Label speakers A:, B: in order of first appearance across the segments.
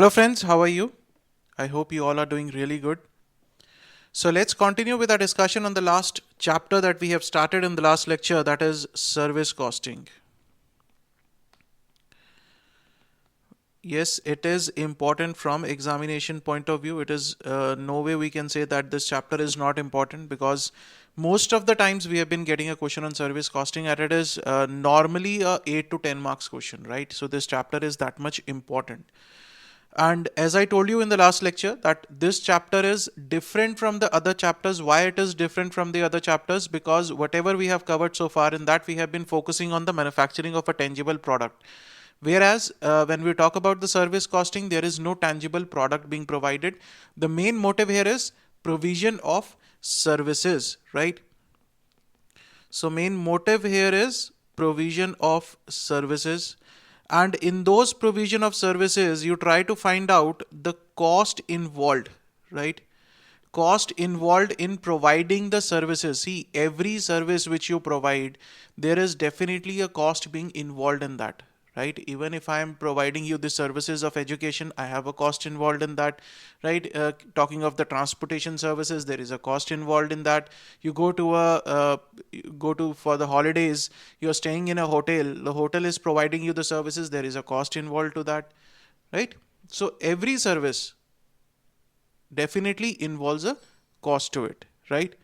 A: Hello friends, how are you? I hope you all are doing really good. So let's continue with our discussion on the last chapter that we have started in the last lecture, that is service costing. Yes, it is important from examination point of view. It is no way we can say that this chapter is not important, because most of the times we have been getting a question on service costing, and it is normally a 8 to 10 marks question, right? So this chapter is that much important. And as I told you in the last lecture, that this chapter is different from the other chapters. Why it is different from the other chapters? Because whatever we have covered so far in that, we have been focusing on the manufacturing of a tangible product. Whereas when we talk about the service costing, there is no tangible product being provided. The main motive here is provision of services, right? So main motive here is provision of services, and in those provision of services you try to find out the cost involved, right? Cost involved in providing the services. See, every service which you provide, there is definitely a cost being involved in that, right? Even if I am providing you the services of education, I have a cost involved in that, right? Talking of the transportation services, there is a cost involved in that. You go to for the holidays, you're staying in a hotel, the hotel is providing you the services, there is a cost involved to that, right? So every service definitely involves a cost to it, right?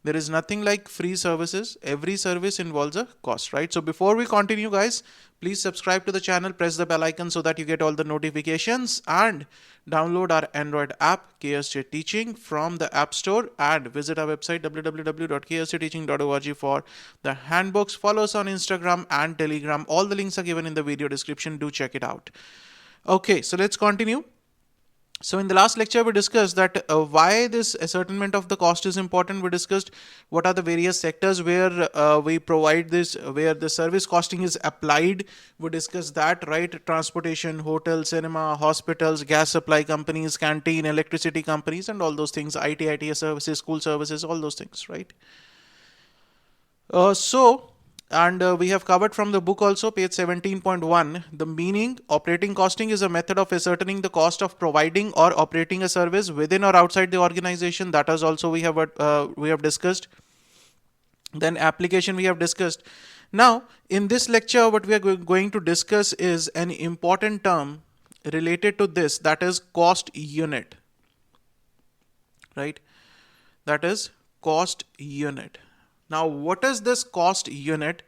A: There is nothing like free services. Every service involves a cost, right? So before we continue, guys, please subscribe to the channel, press the bell icon so that you get all the notifications, and download our Android app KSJ Teaching from the App Store, and visit our website www.ksjteaching.org for the handbooks. Follow us on Instagram and Telegram. All the links are given in the video description. Do check it out. Okay, so let's continue. So in the last lecture, we discussed that why this ascertainment of the cost is important. We discussed what are the various sectors where we provide this, where the service costing is applied. We discussed that, right? Transportation, hotel, cinema, hospitals, gas supply companies, canteen, electricity companies, and all those things, IT, ITS services, school services, all those things, right? And we have covered from the book also, page 17.1, the meaning. Operating costing is a method of ascertaining the cost of providing or operating a service within or outside the organization. That is also we have discussed. Then application we have discussed. Now in this lecture, what we are going to discuss is an important term related to this, that is cost unit, right? That is cost unit. Now, what is this cost unit,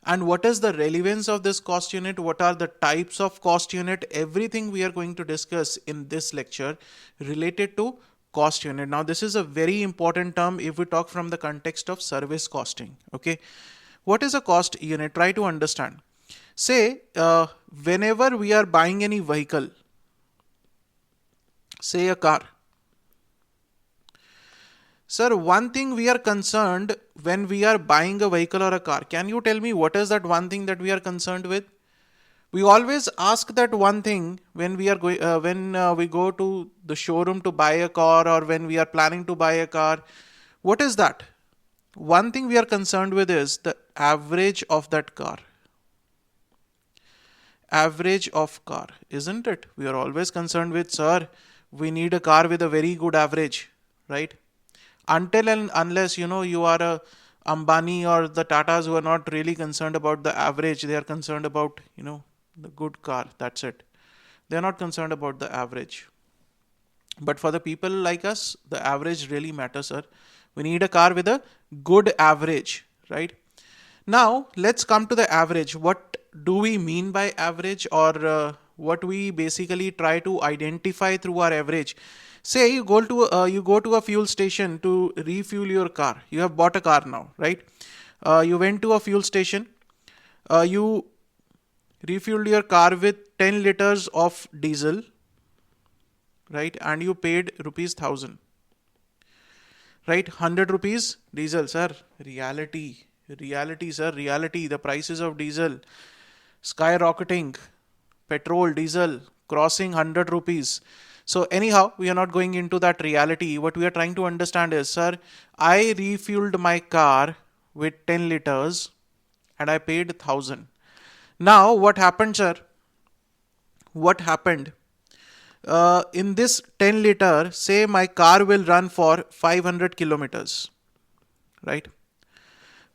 A: and what is the relevance of this cost unit? What are the types of cost unit? Everything we are going to discuss in this lecture related to cost unit. Now, this is a very important term if we talk from the context of service costing. Okay, what is a cost unit? Try to understand. Say, whenever we are buying any vehicle, say a car. Sir, one thing we are concerned when we are buying a vehicle or a car. Can you tell me what is that one thing that we are concerned with? We always ask that one thing when we are we go to the showroom to buy a car, or when we are planning to buy a car. What is that? One thing we are concerned with is the average of that car. Average of car, isn't it? We are always concerned with, sir, we need a car with a very good average, right? Until and unless you are a Ambani or the Tatas, who are not really concerned about the average, they are concerned about the good car, that's it. They are not concerned about the average. But for the people like us, the average really matters, sir. We need a car with a good average, right? Now let's come to the average. What do we mean by average, or what we basically try to identify through our average? Say you go to a fuel station to refuel your car. You have bought a car now, right? You went to a fuel station. You refueled your car with 10 liters of diesel, right? And you paid rupees 1000, right? 100 rupees diesel, sir. Reality, sir. Reality. The prices of diesel skyrocketing. Petrol, diesel crossing 100 rupees. So anyhow, we are not going into that reality. What we are trying to understand is, sir, I refueled my car with 10 liters and I paid 1000. Now what happened, sir? What happened? in this 10 liter, say my car will run for 500 kilometers, right?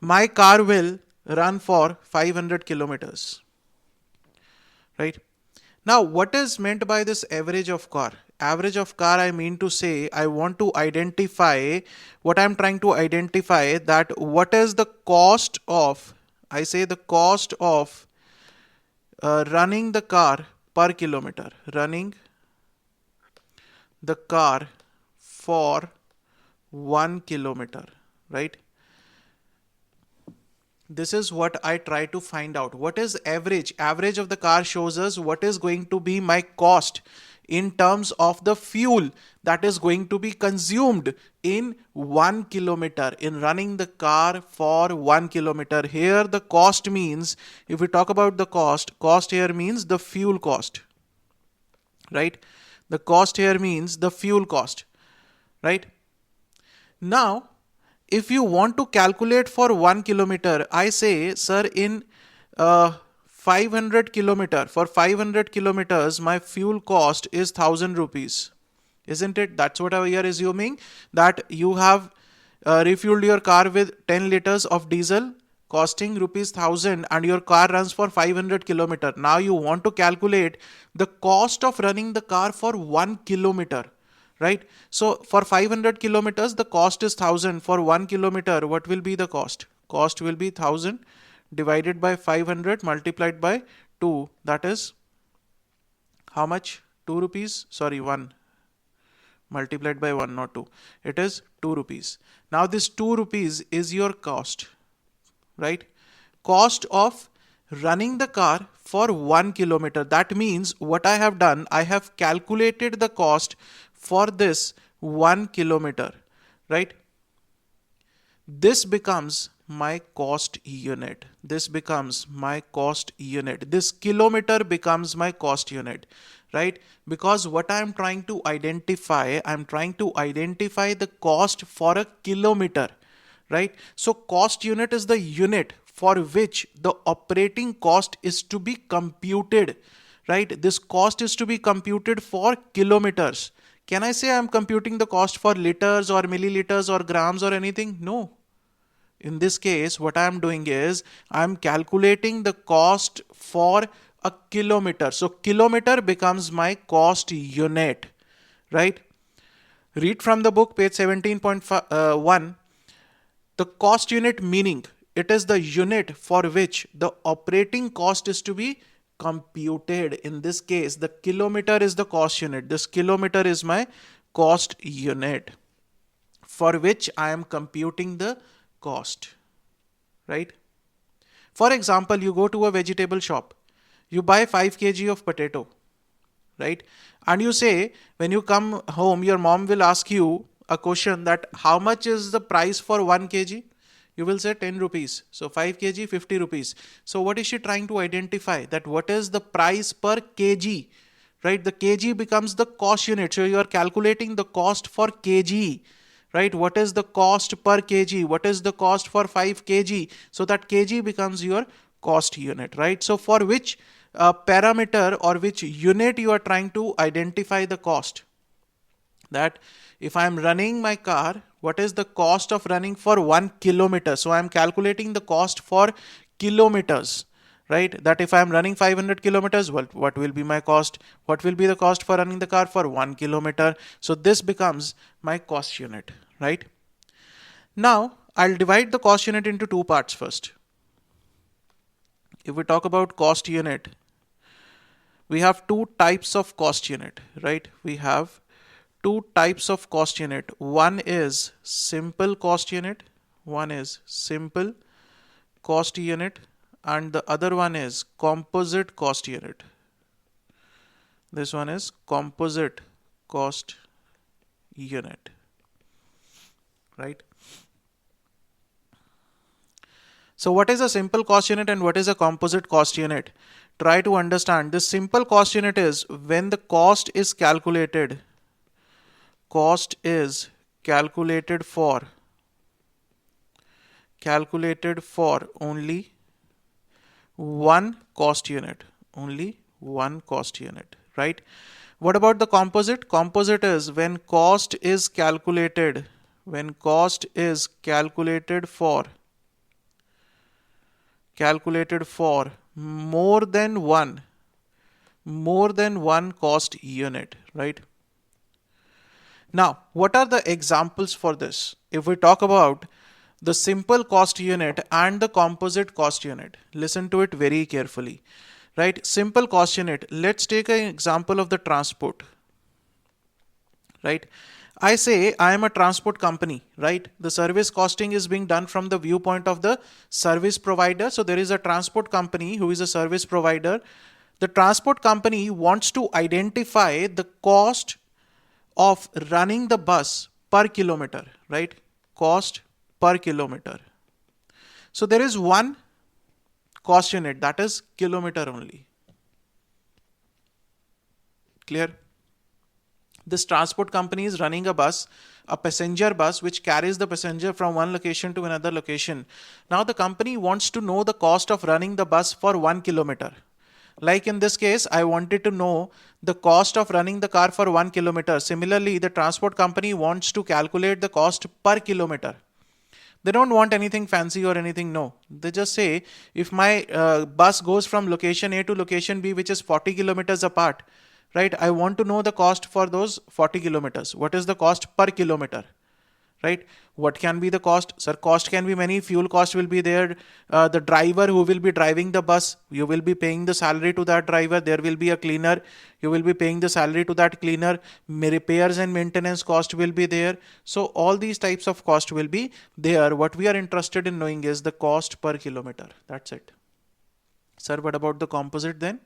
A: My car will run for 500 kilometers, right? Now, what is meant by this average of car? Average of car, I mean to say, I want to identify what I'm trying to identify, that what is the cost of, I say the cost of running the car per kilometer, running the car for 1 kilometer, right? This is what I try to find out. What is average? Average of the car shows us what is going to be my cost in terms of the fuel that is going to be consumed in 1 kilometer, in running the car for 1 kilometer. Here the cost means, if we talk about the cost here means the fuel cost, right? The cost here means the fuel cost, right? Now, if you want to calculate for 1 kilometer, I say, sir, in 500 kilometer, for 500 kilometers, my fuel cost is 1000 rupees. Isn't it? That's what we are assuming, that you have refueled your car with 10 liters of diesel costing rupees 1000 and your car runs for 500 kilometer. Now you want to calculate the cost of running the car for 1 kilometer. Right? So for 500 kilometers, the cost is 1000. For 1 kilometer, what will be the cost? Cost will be 1000 divided by 500 multiplied by 2. That is how much? 2 rupees? Sorry, 1. Multiplied by 1, not 2. It is 2 rupees. Now this 2 rupees is your cost. Right? Cost of running the car for 1 kilometer. That means what I have done, I have calculated the cost for this 1 kilometer, right? This becomes my cost unit. This becomes my cost unit. This kilometer becomes my cost unit, right? Because what I'm trying to identify, I'm trying to identify the cost for a kilometer, right? So cost unit is the unit for which the operating cost is to be computed, right? This cost is to be computed for kilometers. Can I say I'm computing the cost for liters or milliliters or grams or anything? No. In this case, what I'm doing is I'm calculating the cost for a kilometer. So kilometer becomes my cost unit, right? Read from the book, page 17.1. The cost unit meaning, it is the unit for which the operating cost is to be computed. In this case, the kilometer is the cost unit. This kilometer is my cost unit for which I am computing the cost, right? For example, you go to a vegetable shop, you buy 5 kg of potato, right? And you say, when you come home, your mom will ask you a question that how much is the price for 1 kg? You will say 10 rupees. So 5 kg, 50 rupees. So what is she trying to identify? That what is the price per kg, right? The kg becomes the cost unit. So you are calculating the cost for kg, right? What is the cost per kg? What is the cost for 5 kg? So that kg becomes your cost unit, right? So for which parameter or which unit you are trying to identify the cost? That if I am running my car, what is the cost of running for 1 kilometer? So I am calculating the cost for kilometers, right? That if I am running 500 kilometers, well, what will be my cost? What will be the cost for running the car for 1 kilometer? So this becomes my cost unit, right? Now I'll divide the cost unit into two parts first. If we talk about cost unit, we have two types of cost unit, right? We have two types of cost unit. One is simple cost unit, one is simple cost unit, and the other one is composite cost unit. This one is composite cost unit, right? So what is a simple cost unit and what is a composite cost unit? Try to understand. This simple cost unit is when the cost is calculated for only one cost unit, right? What about the composite? Composite is when cost is calculated, calculated for more than one cost unit, right? Now, what are the examples for this? If we talk about the simple cost unit and the composite cost unit, listen to it very carefully, right? Simple cost unit, let's take an example of the transport, right? I say I am a transport company, right? The service costing is being done from the viewpoint of the service provider. So there is a transport company who is a service provider. The transport company wants to identify the cost of running the bus per kilometer, right? Cost per kilometer. So there is one cost unit, that is kilometer only. Clear? This transport company is running a bus, a passenger bus, which carries the passenger from one location to another location. Now the company wants to know the cost of running the bus for 1 kilometer. Like in this case, I wanted to know the cost of running the car for 1 kilometer. Similarly, the transport company wants to calculate the cost per kilometer. They don't want anything fancy or anything, no. They just say, if my bus goes from location A to location B, which is 40 kilometers apart, right? I want to know the cost for those 40 kilometers. What is the cost per kilometer, right? What can be the cost? Sir, cost can be many. Fuel cost will be there. The driver who will be driving the bus, you will be paying the salary to that driver. There will be a cleaner. You will be paying the salary to that cleaner. Repairs and maintenance cost will be there. So all these types of cost will be there. What we are interested in knowing is the cost per kilometer. That's it. Sir, what about the composite then?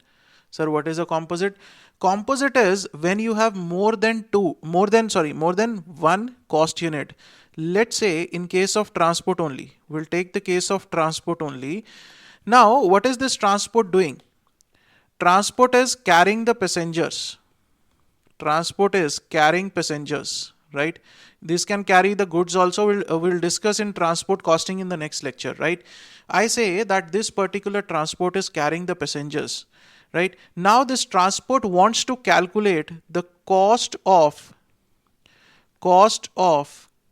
A: Sir, what is a composite? Composite is when you have more than one cost unit. Let's say in case of transport only, we'll take the case of transport only. Now, what is this transport doing? Transport is carrying the passengers. Transport is carrying passengers, right? This can carry the goods also. We'll discuss in transport costing in the next lecture, right? I say that this particular transport is carrying the passengers. Right now, this transport wants to calculate the cost of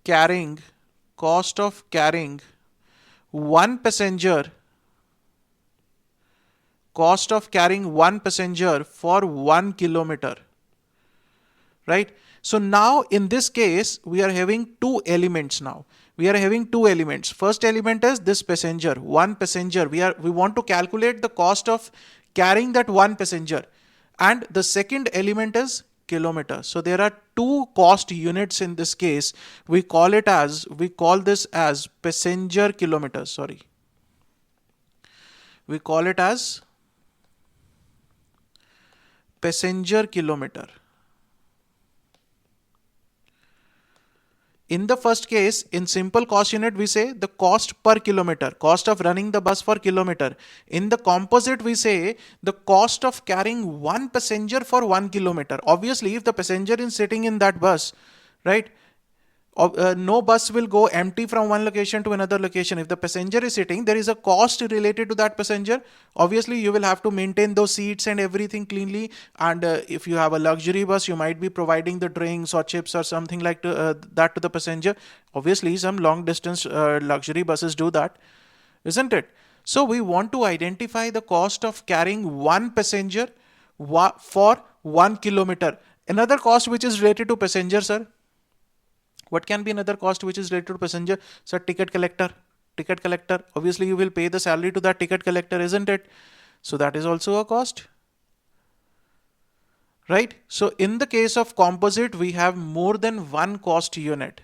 A: carrying one passenger for 1 kilometer, right? So now in this case we are having two elements. First element is this passenger, one passenger. We want to calculate the cost of carrying that one passenger, and the second element is kilometer. So there are two cost units in this case. We call this as passenger kilometers. We call it as passenger kilometer. In the first case, in simple cost unit, we say the cost per kilometer, cost of running the bus per kilometer. In the composite, we say the cost of carrying one passenger for 1 kilometer. Obviously, if the passenger is sitting in that bus, right, no bus will go empty from one location to another location. If the passenger is sitting, there is a cost related to that passenger. Obviously, you will have to maintain those seats and everything cleanly. And if you have a luxury bus, you might be providing the drinks or chips or something like that to the passenger. Obviously, some long distance luxury buses do that, isn't it? So we want to identify the cost of carrying one passenger for 1 kilometer. Another cost which is related to passenger, sir. What can be another cost which is related to passenger? Sir, ticket collector. Obviously, you will pay the salary to that ticket collector, isn't it? So that is also a cost, right? So in the case of composite, we have more than one cost unit.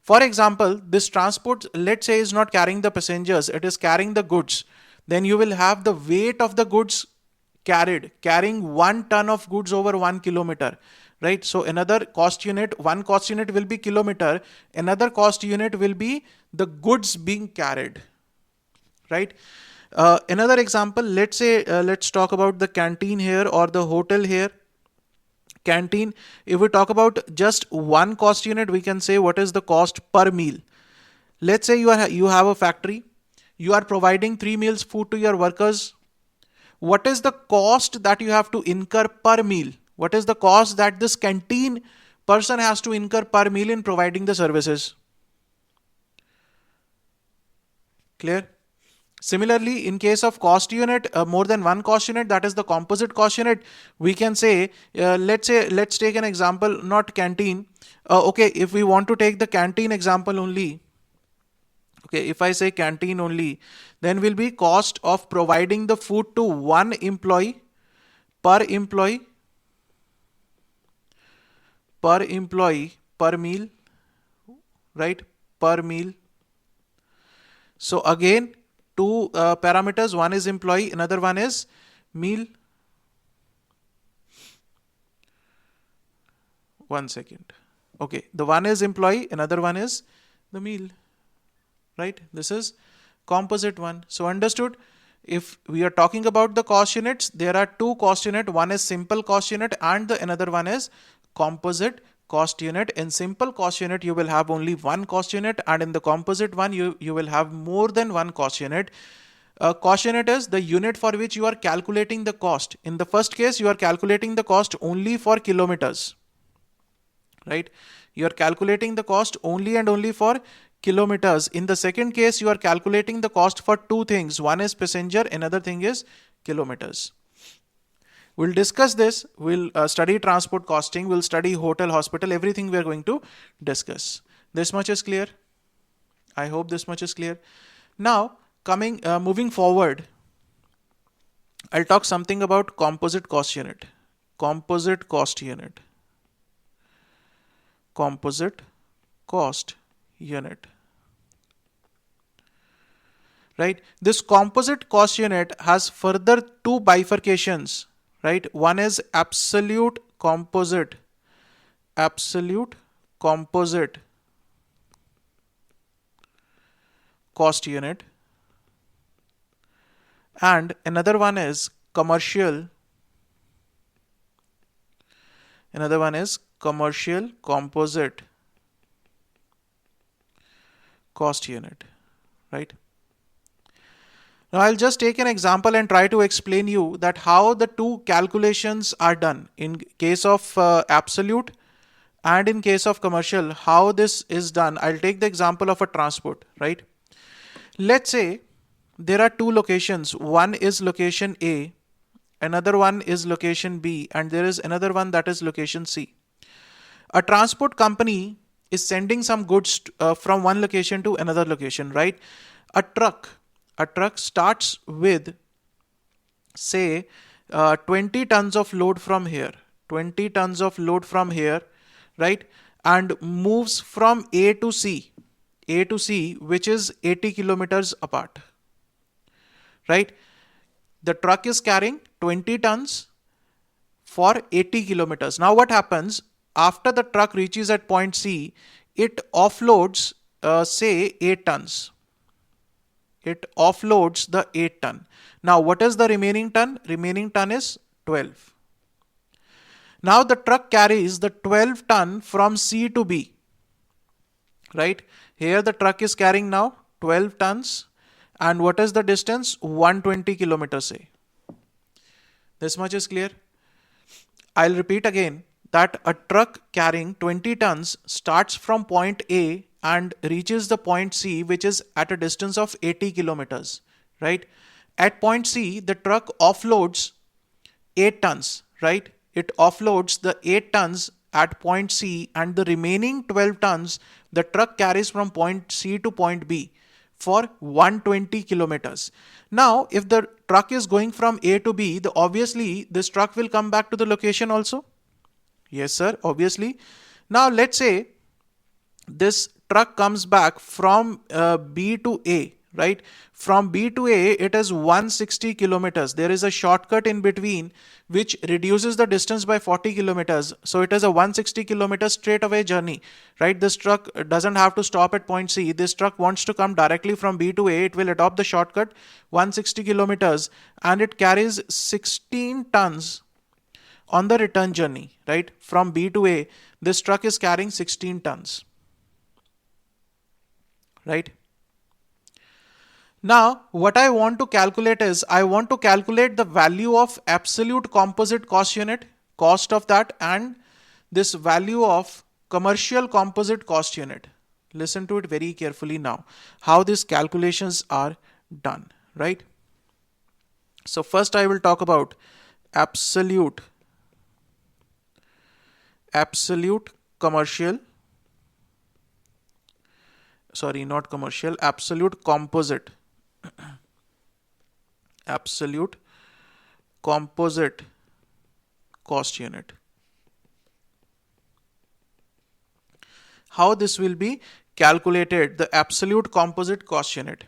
A: For example, this transport, let's say, is not carrying the passengers, it is carrying the goods. Then you will have the weight of the goods carrying 1 ton of goods over 1 kilometer. Right, so another cost unit, one cost unit will be kilometer, another cost unit will be the goods being carried, right? Another example, let's say, let's talk about the canteen here or the hotel here. Canteen, if we talk about just one cost unit, we can say what is the cost per meal. Let's say you have a factory, you are providing 3 meals food to your workers. What is the cost that you have to incur per meal? What is the cost that this canteen person has to incur per meal in providing the services? Clear? Similarly, in case of cost unit, more than one cost unit, that is the composite cost unit, we can say, let's take an example, not canteen. Okay, if we want to take the canteen example only, okay, if I say canteen only, then will be cost of providing the food to one employee per employee per meal, right? Per meal. So again, two parameters, one is employee, another one is meal. One second. Okay, the one is employee, another one is the meal, right? This is composite one. So understood? If we are talking about the cost units, there are two cost unit. One is simple cost unit and the another one is composite cost unit. In simple cost unit, you will have only one cost unit, and in the composite one, you will have more than one cost unit. Cost unit is the unit for which you are calculating the cost. In the first case, you are calculating the cost only for kilometers, right? You are calculating the cost only and only for kilometers. In the second case, you are calculating the cost for two things. One is passenger, another thing is kilometers. We'll discuss this. We'll study transport costing. We'll study hotel, hospital, everything we are going to discuss. This much is clear. I hope this much is clear. Now, moving forward, I'll talk something about composite cost unit. Composite cost unit. Composite cost unit. Right? This composite cost unit has further two bifurcations. Right? One is absolute composite cost unit, and another one is commercial composite cost unit, right? Now I'll just take an example and try to explain you that how the two calculations are done in case of absolute and in case of commercial, how this is done. I'll take the example of a transport, right? Let's say there are two locations. One is location A, another one is location B, and there is another one that is location C. A transport company is sending some goods from one location to another location, right? A truck starts with, say, 20 tons of load from here, right? And moves from A to C, which is 80 kilometers apart, right? The truck is carrying 20 tons for 80 kilometers. Now what happens? After the truck reaches at point C, it offloads, say, 8 tons. It offloads the 8 ton. Now what is the remaining ton? Remaining ton is 12. Now the truck carries the 12 ton from C to B, right? Here the truck is carrying now 12 tons, and what is the distance? 120 kilometers, say. This much is clear. I'll repeat again that a truck carrying 20 tons starts from point A and reaches the point C, which is at a distance of 80 kilometers, right? At point C, the truck offloads 8 tons, right? It offloads the 8 tons at point C, and the remaining 12 tons the truck carries from point C to point B for 120 kilometers. Now, if the truck is going from A to B, obviously this truck will come back to the location also. Yes, sir, obviously. Now, let's say this truck comes back from B to A, right? From B to A, it is 160 kilometers. There is a shortcut in between which reduces the distance by 40 kilometers. So it is a 160 kilometers straight away journey, right? This truck doesn't have to stop at point C. This truck wants to come directly from B to A. It will adopt the shortcut 160 kilometers, and it carries 16 tons on the return journey, right? From B to A, this truck is carrying 16 tons. Right? Now, what I want to calculate is, I want to calculate the value of absolute composite cost unit. cost of that and this value of commercial composite cost unit. Listen to it very carefully now, how these calculations are done, right? So first I will talk about absolute commercial, sorry, not commercial, absolute composite, absolute composite cost unit. How this will be calculated, the absolute composite cost unit.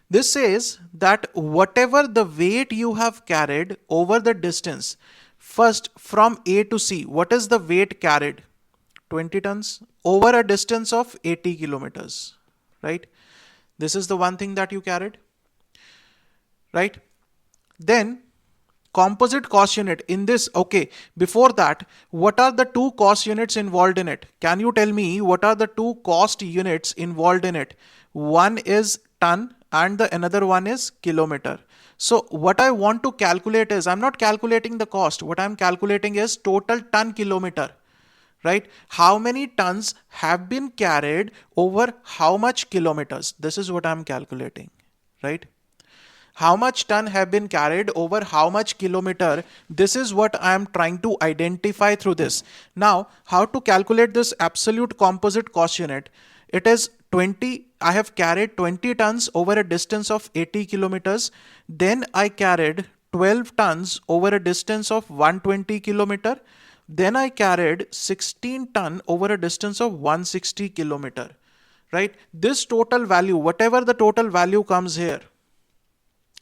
A: This says that whatever the weight you have carried over the distance, first from A to C, what is the weight carried? 20 tons over a distance of 80 kilometers, right? This is the one thing that you carried, right? Then composite cost unit in this, okay, before that, what are the two cost units involved in it? Can you tell me what are the two cost units involved in it? One is ton and the another one is kilometer. So what I want to calculate is, I'm not calculating the cost, what I'm calculating is total ton kilometer, right? How many tons have been carried over how much kilometers? This is what I'm calculating, right? How much ton have been carried over how much kilometer? This is what I am trying to identify through this. Now, how to calculate this absolute composite cost unit? It is 20, I have carried 20 tons over a distance of 80 kilometers. Then I carried 12 tons over a distance of 120 kilometer. Then I carried 16 ton over a distance of 160 kilometer, right? This total value, whatever the total value comes here,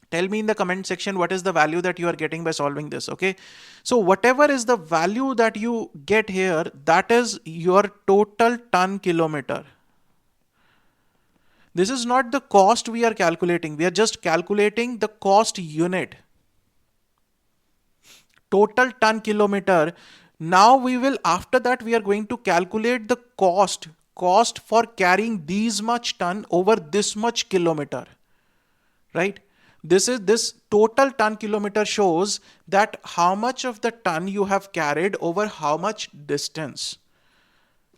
A: tell me in the comment section what is the value that you are getting by solving this, okay? So whatever is the value that you get here, that is your total ton kilometer. This is not the cost we are calculating. We are just calculating the cost unit. Total ton kilometer. Now we will, after that, we are going to calculate the cost for carrying these much ton over this much kilometer, right? This total ton kilometer shows that how much of the ton you have carried over how much distance.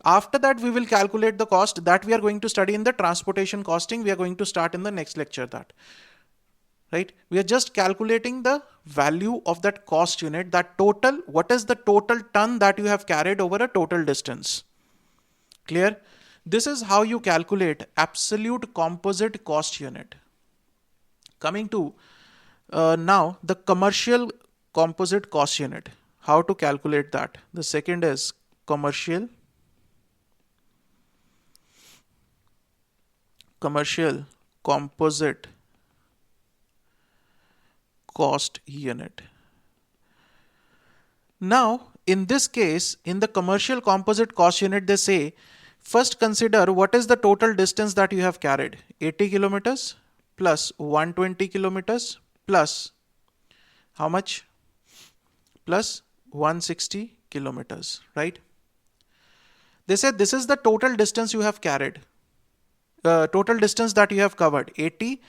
A: After that, we will calculate the cost that we are going to study in the transportation costing. We are going to start in the next lecture that, right? We are just calculating the value of that cost unit, that total, what is the total ton that you have carried over a total distance. Clear? This is how you calculate absolute composite cost unit. Coming to now the commercial composite cost unit, how to calculate that. The second is commercial composite cost unit. Now, in this case, in the commercial composite cost unit, they say, first consider what is the total distance that you have carried. 80 kilometers plus 120 kilometers plus how much? Plus 160 kilometers, right? They said this is the total distance you have carried. Total distance that you have covered, 80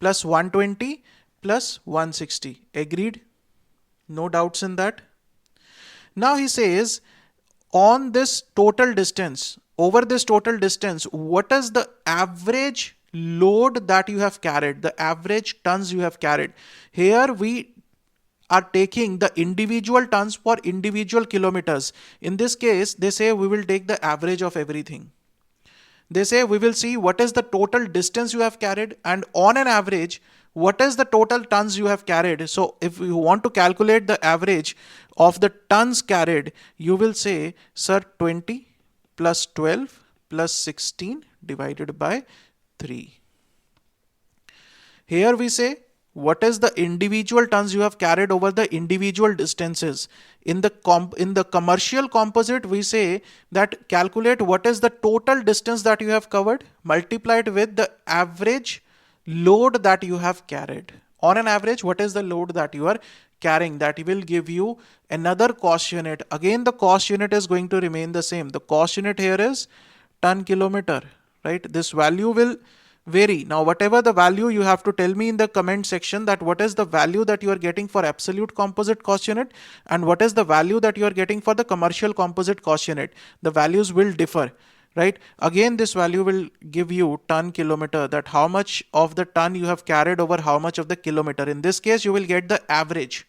A: plus 120 plus 160. Agreed? No doubts in that. Now he says, on this total distance, over this total distance, what is the average load that you have carried, the average tons you have carried? Here we are taking the individual tons for individual kilometers. In this case, they say we will take the average of everything. They say we will see what is the total distance you have carried, and on an average, what is the total tons you have carried. So if you want to calculate the average of the tons carried, you will say, sir, 20 plus 12 plus 16 divided by 3. Here we say, what is the individual tons you have carried over the individual distances. In the commercial composite, we say that calculate what is the total distance that you have covered, multiply it with the average load that you have carried. On an average, what is the load that you are carrying? That will give you another cost unit. Again, the cost unit is going to remain the same. The cost unit here is ton kilometer, right? This value will vary. Now, whatever the value, you have to tell me in the comment section that what is the value that you are getting for absolute composite cost unit and what is the value that you are getting for the commercial composite cost unit. The values will differ, right? Again, this value will give you ton kilometer, that how much of the ton you have carried over how much of the kilometer. In this case, you will get the average.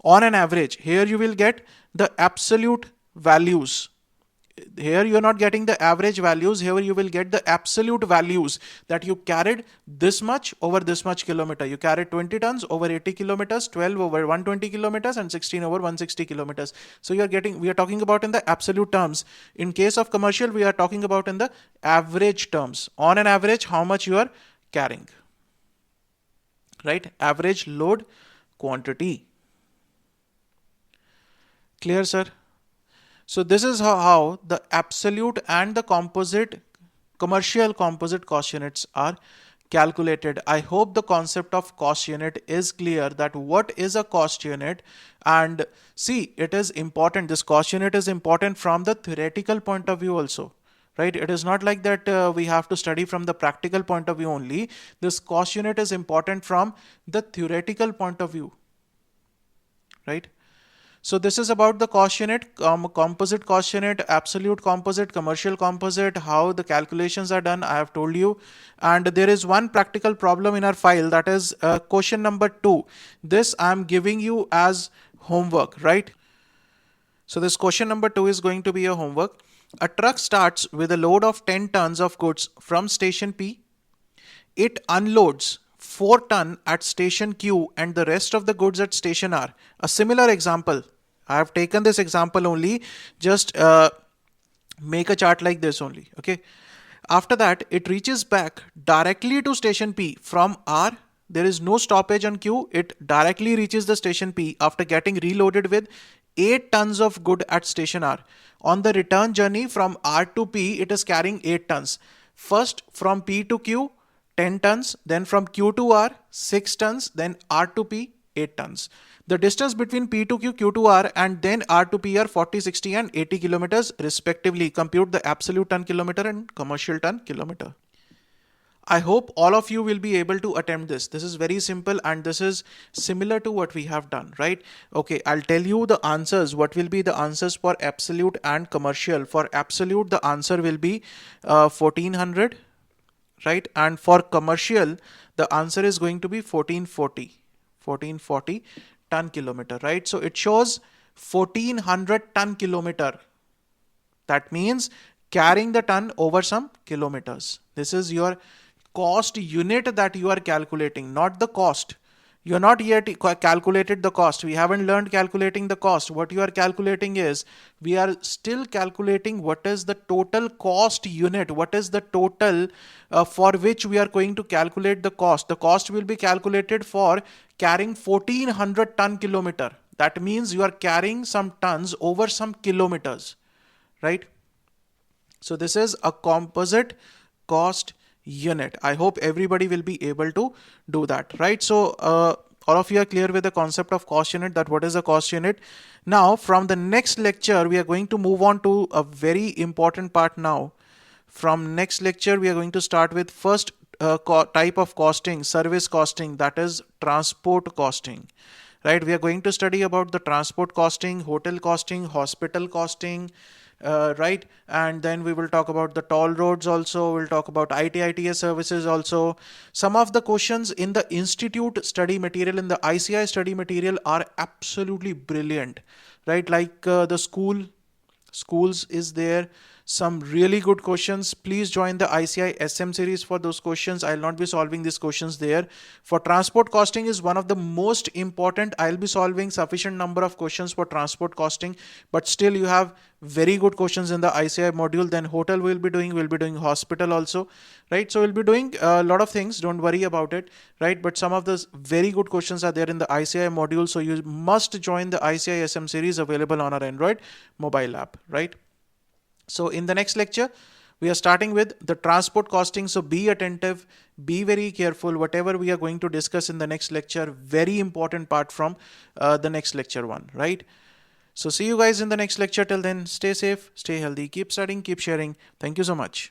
A: On an average, here you will get the absolute values. Here you are not getting the average values, here you will get the absolute values that you carried this much over this much kilometer. You carried 20 tons over 80 kilometers, 12 over 120 kilometers and 16 over 160 kilometers. So we are talking about in the absolute terms. In case of commercial, we are talking about in the average terms. On an average, how much you are carrying, right? Average load quantity. Clear, sir? So this is how the absolute and the commercial composite cost units are calculated. I hope the concept of cost unit is clear, that what is a cost unit. And see, it is important. This cost unit is important from the theoretical point of view also, right? It is not like that we have to study from the practical point of view only. This cost unit is important from the theoretical point of view, right? So this is about the cost unit, composite cost unit, absolute composite, commercial composite, how the calculations are done, I have told you. And there is one practical problem in our file, that is question number 2. This I am giving you as homework, right? So this question number 2 is going to be a homework. A truck starts with a load of 10 tons of goods from station P. It unloads 4 ton at station Q and the rest of the goods at station R. A similar example, I have taken this example only, just make a chart like this only, okay? After that, it reaches back directly to station P from R. There is no stoppage on Q. It directly reaches the station P after getting reloaded with 8 tons of good at station R. On the return journey from R to P, it is carrying 8 tons. First from P to Q, 10 tons, then from Q to R, 6 tons, then R to P, 8 tons. The distance between P to Q, Q to R and then R to P are 40, 60 and 80 kilometers respectively. Compute the absolute ton kilometer and commercial ton kilometer. I hope all of you will be able to attempt this. This is very simple and this is similar to what we have done, right? Okay, I'll tell you the answers. What will be the answers for absolute and commercial? For absolute, the answer will be 1400. Right? And for commercial, the answer is going to be 1440 ton kilometer, right? So it shows 1400 ton kilometer. That means carrying the ton over some kilometers. This is your cost unit that you are calculating, not the cost. You are not yet calculated the cost. We haven't learned calculating the cost. What you are calculating is, we are still calculating what is the total cost unit, what is the total for which we are going to calculate the cost. The cost will be calculated for carrying 1400 ton kilometer. That means you are carrying some tons over some kilometers, right? So this is a composite cost unit. I hope everybody will be able to do that, right? So all of you are clear with the concept of cost unit, that what is a cost unit. Now from the next lecture, we are going to move on to a very important part now. From next lecture, we are going to start with first type of costing, service costing, that is transport costing, right? We are going to study about the transport costing, hotel costing, hospital costing, right? And then we will talk about the toll roads also. We'll talk about ITS services also. Some of the questions in the institute study material, in the ICI study material, are absolutely brilliant, right? Like the schools is there. Some really good questions. Please join the ICI SM series for those questions. I'll not be solving these questions there. For transport costing is one of the most important. I'll be solving sufficient number of questions for transport costing, but still you have very good questions in the ICI module. Then hotel we'll be doing hospital also, right? So we'll be doing a lot of things. Don't worry about it, right? But some of the very good questions are there in the ICI module. So you must join the ICI SM series available on our Android mobile app, right? So in the next lecture, we are starting with the transport costing. So be attentive, be very careful. Whatever we are going to discuss in the next lecture, very important part from the next lecture one, right? So see you guys in the next lecture. Till then, stay safe, stay healthy, keep studying, keep sharing. Thank you so much.